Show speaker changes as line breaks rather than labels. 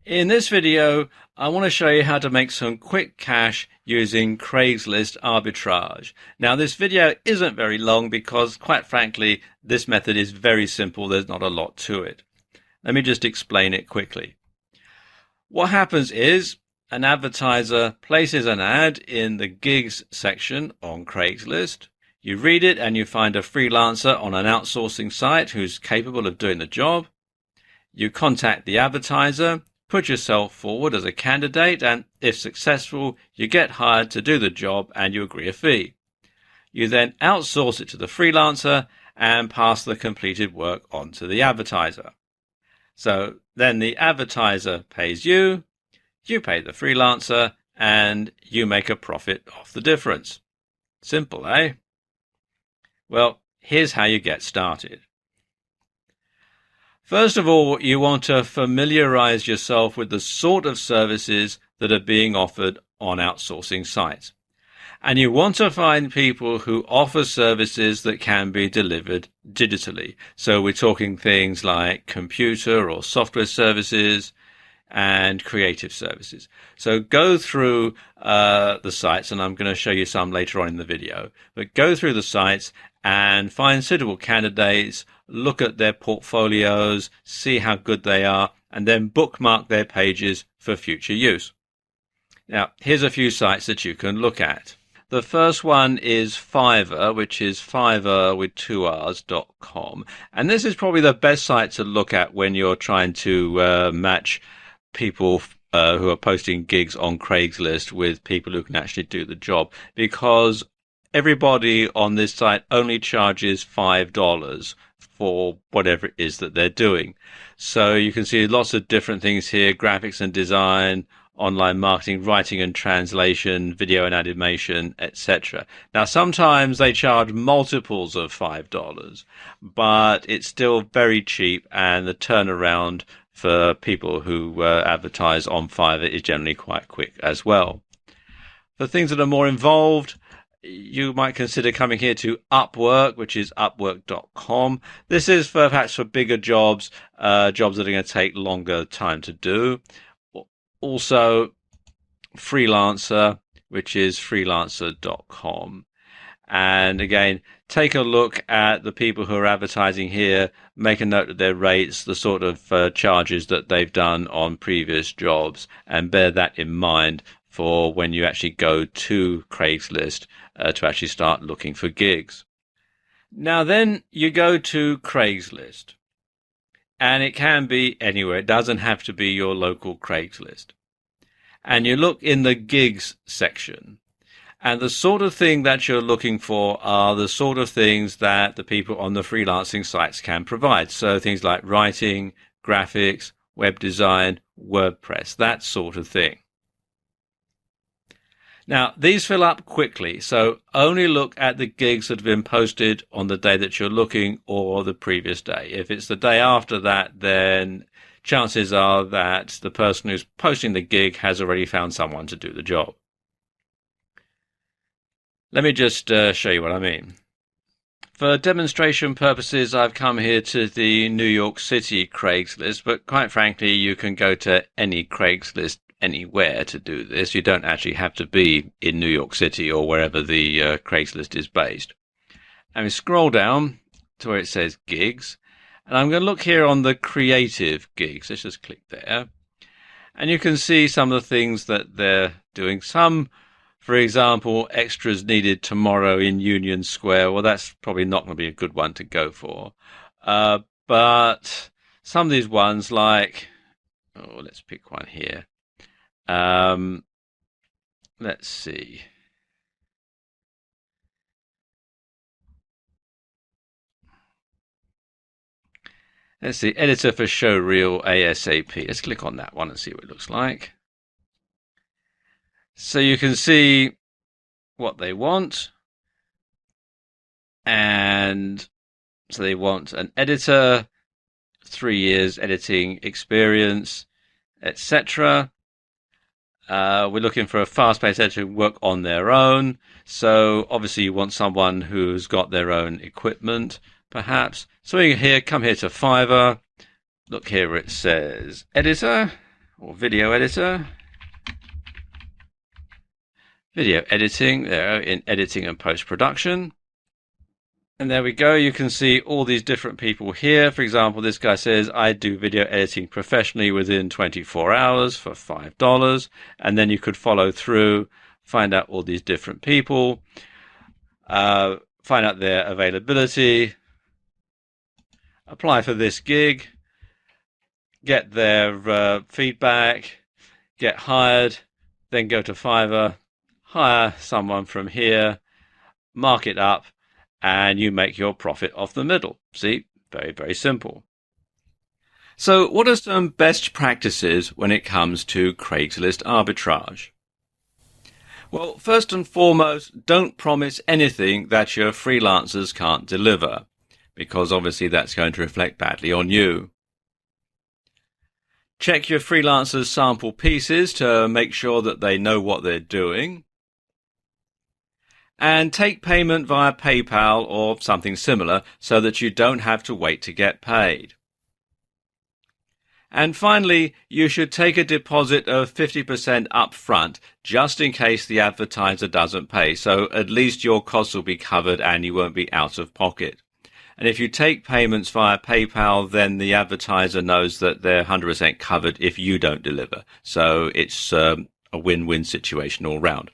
In this video, I want to show you how to make some quick cash using Craigslist arbitrage. Now, this video isn't very long because, quite frankly, this method is very simple. There's not a lot to it. Let me just explain it quickly. What happens is an advertiser places an ad in the gigs section on Craigslist. You read it and you find a freelancer on an outsourcing site who's capable of doing the job. You contact the advertiser, put yourself forward as a candidate, and if successful, you get hired to do the job and you agree a fee. You then outsource it to the freelancer and pass the completed work on to the advertiser. So then the advertiser pays you, you pay the freelancer, and you make a profit off the difference. Simple, eh? Well, here's how you get started. First of all, you want to familiarize yourself with the sort of services that are being offered on outsourcing sites. And you want to find people who offer services that can be delivered digitally. So we're talking things like computer or software services and creative services. So go through the sites, and I'm going to show you some later on in the video, but go through the sites and find suitable candidates, look at their portfolios, see how good they are, and then bookmark their pages for future use. Now, here's a few sites that you can look at. The first one is Fiverr, which is Fiverr with 2Rs.com. And this is probably the best site to look at when you're trying to match people who are posting gigs on Craigslist with people who can actually do the job, because everybody on this site only charges $5 for whatever it is that they're doing. So you can see lots of different things here: graphics and design, online marketing, writing and translation, video and animation, etc. Now, sometimes they charge multiples of $5, but it's still very cheap, and the turnaround for people who advertise on Fiverr is generally quite quick as well. For things that are more involved, you might consider coming here to Upwork, which is upwork.com. This is perhaps for bigger jobs, jobs that are going to take longer time to do. Also, Freelancer, which is freelancer.com. And again, take a look at the people who are advertising here, make a note of their rates, the sort of charges that they've done on previous jobs, and bear that in mind for when you actually go to Craigslist to actually start looking for gigs. Now then, you go to Craigslist. And it can be anywhere. It doesn't have to be your local Craigslist. And you look in the gigs section. And the sort of thing that you're looking for are the sort of things that the people on the freelancing sites can provide. So things like writing, graphics, web design, WordPress, that sort of thing. Now, these fill up quickly, so only look at the gigs that have been posted on the day that you're looking or the previous day. If it's the day after that, then chances are that the person who's posting the gig has already found someone to do the job. Let me just show you what I mean. For demonstration purposes, I've come here to the New York City Craigslist, but quite frankly, you can go to any Craigslist anywhere to do this. You don't actually have to be in New York City or wherever the Craigslist is based. And we scroll down to where it says gigs, and I'm going to look here on the creative gigs. Let's just click there, and you can see some of the things that they're doing. Some, for example, extras needed tomorrow in Union Square. Well, that's probably not going to be a good one to go for, but some of these ones, like, let's pick one here. Let's see. Let's see, editor for showreel ASAP. Let's click on that one and see what it looks like. So you can see what they want. And so they want an editor, 3 years editing experience, etc. We're looking for a fast-paced editor who work on their own. So obviously you want someone who's got their own equipment, perhaps. So we here, come here to Fiverr. Look here where it says editor. or video editor. Video editing, there in editing and post-production. And there we go. You can see all these different people here. For example, this guy says, I do video editing professionally within 24 hours for $5. And then you could follow through, find out all these different people, find out their availability, apply for this gig, get their feedback, get hired, then go to Fiverr, hire someone from here, mark it up, and you make your profit off the middle. See, very, very simple. So what are some best practices when it comes to Craigslist arbitrage? Well, first and foremost, don't promise anything that your freelancers can't deliver, because obviously that's going to reflect badly on you. Check your freelancers' sample pieces to make sure that they know what they're doing. And take payment via PayPal or something similar so that you don't have to wait to get paid. And finally, you should take a deposit of 50% up front just in case the advertiser doesn't pay. So at least your costs will be covered and you won't be out of pocket. And if you take payments via PayPal, then the advertiser knows that they're 100% covered if you don't deliver. So it's a win-win situation all round.